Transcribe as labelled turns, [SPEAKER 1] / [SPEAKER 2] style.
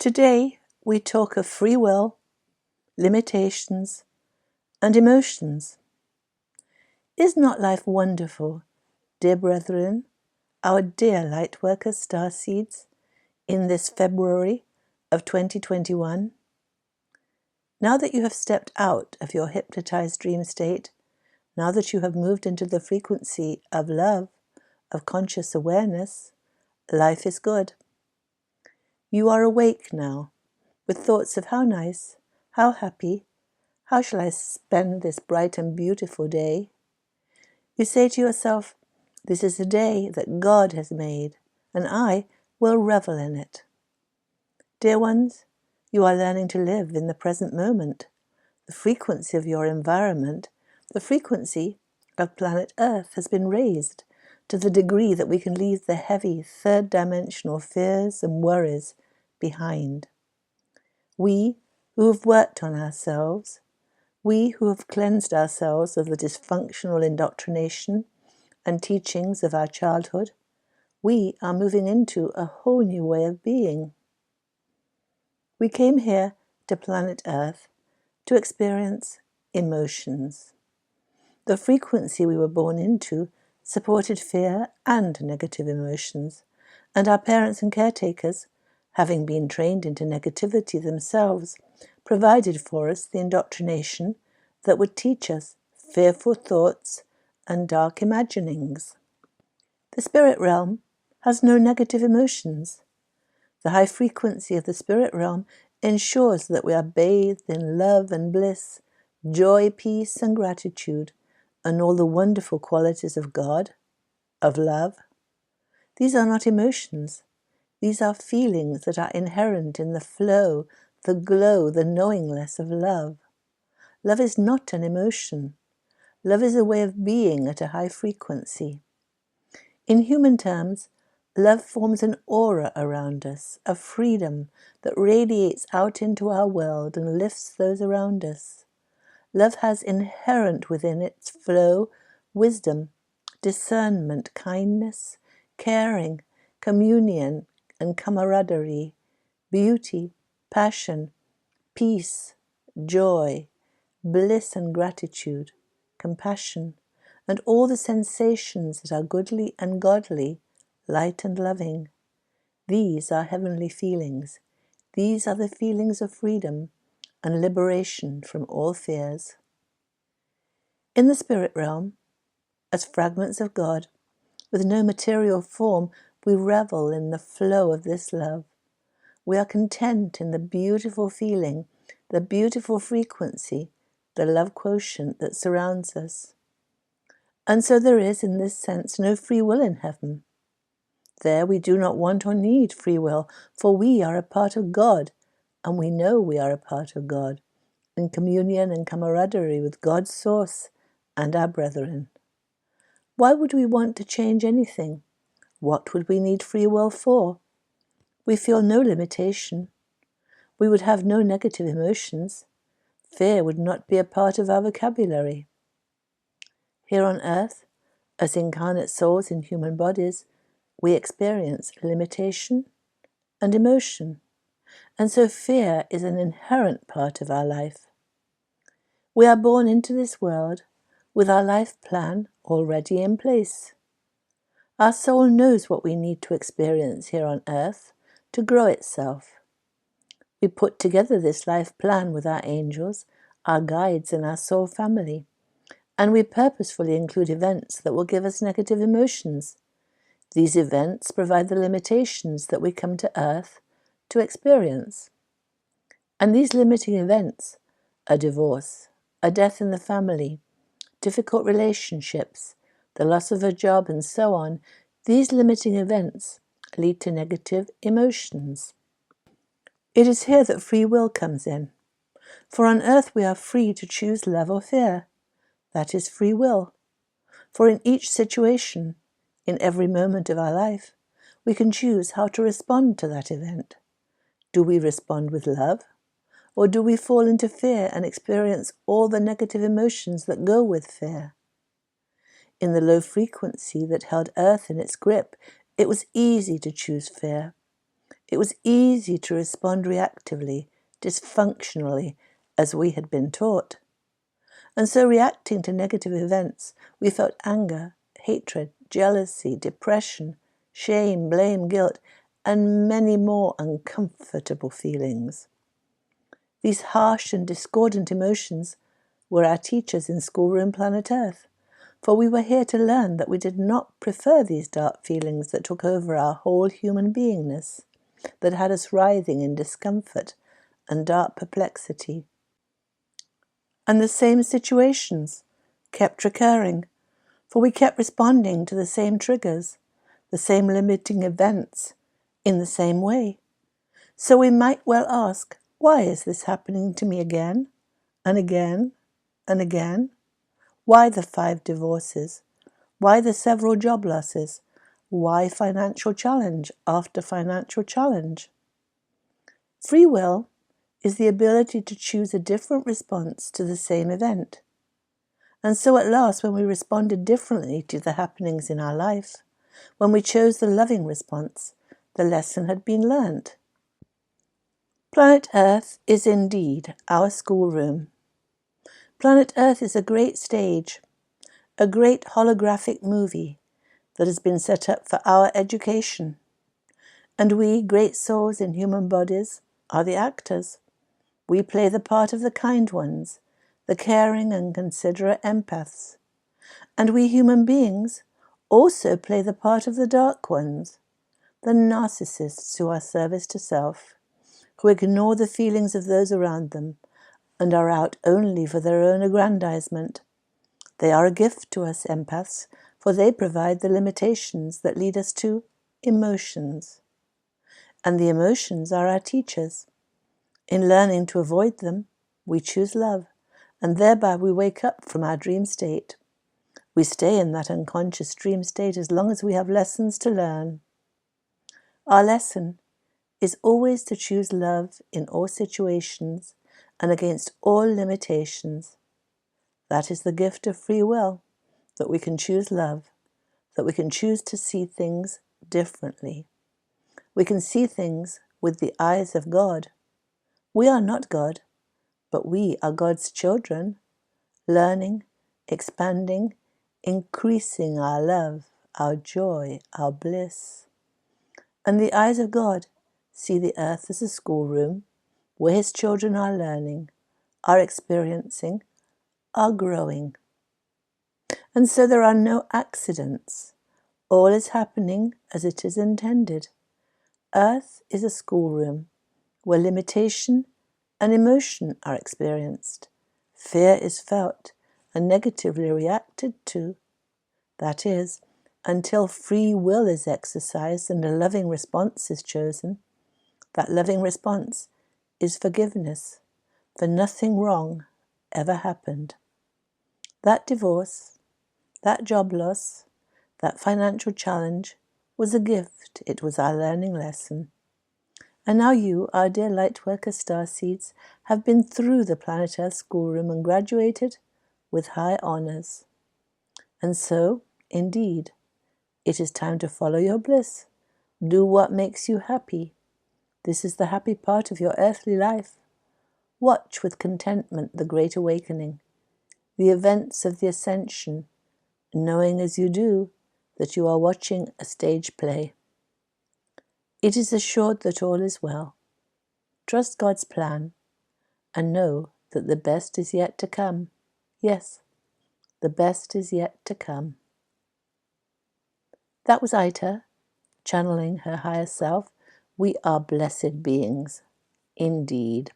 [SPEAKER 1] Today we talk of free will, limitations, and emotions. Is not life wonderful, dear brethren, our dear Lightworkers starseeds, in this February of 2021? Now that you have stepped out of your hypnotized dream state, now that you have moved into the frequency of love, of conscious awareness, life is good. You are awake now, with thoughts of how nice, how happy, how shall I spend this bright and beautiful day? You say to yourself, this is a day that God has made, and I will revel in it. Dear ones, you are learning to live in the present moment. The frequency of your environment, the frequency of planet Earth has been raised to the degree that we can leave the heavy third-dimensional fears and worries behind. We who have worked on ourselves, we who have cleansed ourselves of the dysfunctional indoctrination and teachings of our childhood, we are moving into a whole new way of being. We came here to planet Earth to experience emotions. The frequency we were born into supported fear and negative emotions, and our parents and caretakers, having been trained into negativity themselves, provided for us the indoctrination that would teach us fearful thoughts and dark imaginings. The spirit realm has no negative emotions. The high frequency of the spirit realm ensures that we are bathed in love and bliss, joy, peace, and gratitude, and all the wonderful qualities of God, of love. These are not emotions. These are feelings that are inherent in the flow, the glow, the knowingness of love. Love is not an emotion. Love is a way of being at a high frequency. In human terms, love forms an aura around us, a freedom that radiates out into our world and lifts those around us. Love has inherent within its flow wisdom, discernment, kindness, caring, communion, and camaraderie, beauty, passion, peace, joy, bliss and gratitude, compassion, and all the sensations that are goodly and godly, light and loving. These are heavenly feelings. These are the feelings of freedom and liberation from all fears. In the spirit realm, as fragments of God, with no material form, we revel in the flow of this love. We are content in the beautiful feeling, the beautiful frequency, the love quotient that surrounds us. And so there is, in this sense, no free will in heaven. There we do not want or need free will, for we are a part of God, and we know we are a part of God, in communion and camaraderie with God's source and our brethren. Why would we want to change anything? What would we need free will for? We feel no limitation. We would have no negative emotions. Fear would not be a part of our vocabulary. Here on earth, as incarnate souls in human bodies, we experience limitation and emotion, and so fear is an inherent part of our life. We are born into this world with our life plan already in place. Our soul knows what we need to experience here on earth to grow itself. We put together this life plan with our angels, our guides, and our soul family, and we purposefully include events that will give us negative emotions. These events provide the limitations that we come to earth to experience. And these limiting events, a divorce, a death in the family, difficult relationships, the loss of a job, and so on, these limiting events lead to negative emotions. It is here that free will comes in. For on earth we are free to choose love or fear. That is free will. For in each situation, in every moment of our life, we can choose how to respond to that event. Do we respond with love? Or do we fall into fear and experience all the negative emotions that go with fear? In the low frequency that held earth in its grip, it was easy to choose fear. It was easy to respond reactively, dysfunctionally, as we had been taught. And so, reacting to negative events, we felt anger, hatred, jealousy, depression, shame, blame, guilt, and many more uncomfortable feelings. These harsh and discordant emotions were our teachers in schoolroom Planet Earth, for we were here to learn that we did not prefer these dark feelings that took over our whole human beingness, that had us writhing in discomfort and dark perplexity. And the same situations kept recurring, for we kept responding to the same triggers, the same limiting events, in the same way. So we might well ask, why is this happening to me again, and again, and again? Why the 5 divorces? Why the several job losses? Why financial challenge after financial challenge? Free will is the ability to choose a different response to the same event. And so at last, when we responded differently to the happenings in our life, when we chose the loving response, the lesson had been learnt. Planet Earth is indeed our schoolroom. Planet Earth is a great stage, a great holographic movie that has been set up for our education. And we, great souls in human bodies, are the actors. We play the part of the kind ones, the caring and considerate empaths. And we human beings also play the part of the dark ones, the narcissists who are service to self, who ignore the feelings of those around them and are out only for their own aggrandizement. They are a gift to us empaths, for they provide the limitations that lead us to emotions. And the emotions are our teachers. In learning to avoid them, we choose love, and thereby we wake up from our dream state. We stay in that unconscious dream state as long as we have lessons to learn. Our lesson is always to choose love in all situations and against all limitations. That is the gift of free will, that we can choose love, that we can choose to see things differently. We can see things with the eyes of God. We are not God, but we are God's children, learning, expanding, increasing our love, our joy, our bliss. And the eyes of God see the earth as a schoolroom where His children are learning, are experiencing, are growing. And so there are no accidents. All is happening as it is intended. Earth is a schoolroom where limitation and emotion are experienced. Fear is felt and negatively reacted to. That is, until free will is exercised and a loving response is chosen. That loving response is forgiveness, for nothing wrong ever happened. That divorce, that job loss, that financial challenge was a gift. It was our learning lesson. And now you, our dear Lightworker starseeds, have been through the Planet Earth schoolroom and graduated with high honours. And so, indeed, it is time to follow your bliss. Do what makes you happy. This is the happy part of your earthly life. Watch with contentment the great awakening, the events of the ascension, knowing as you do that you are watching a stage play. It is assured that all is well. Trust God's plan and know that the best is yet to come. Yes, the best is yet to come. That was Aita, channeling her higher self. We are blessed beings, indeed.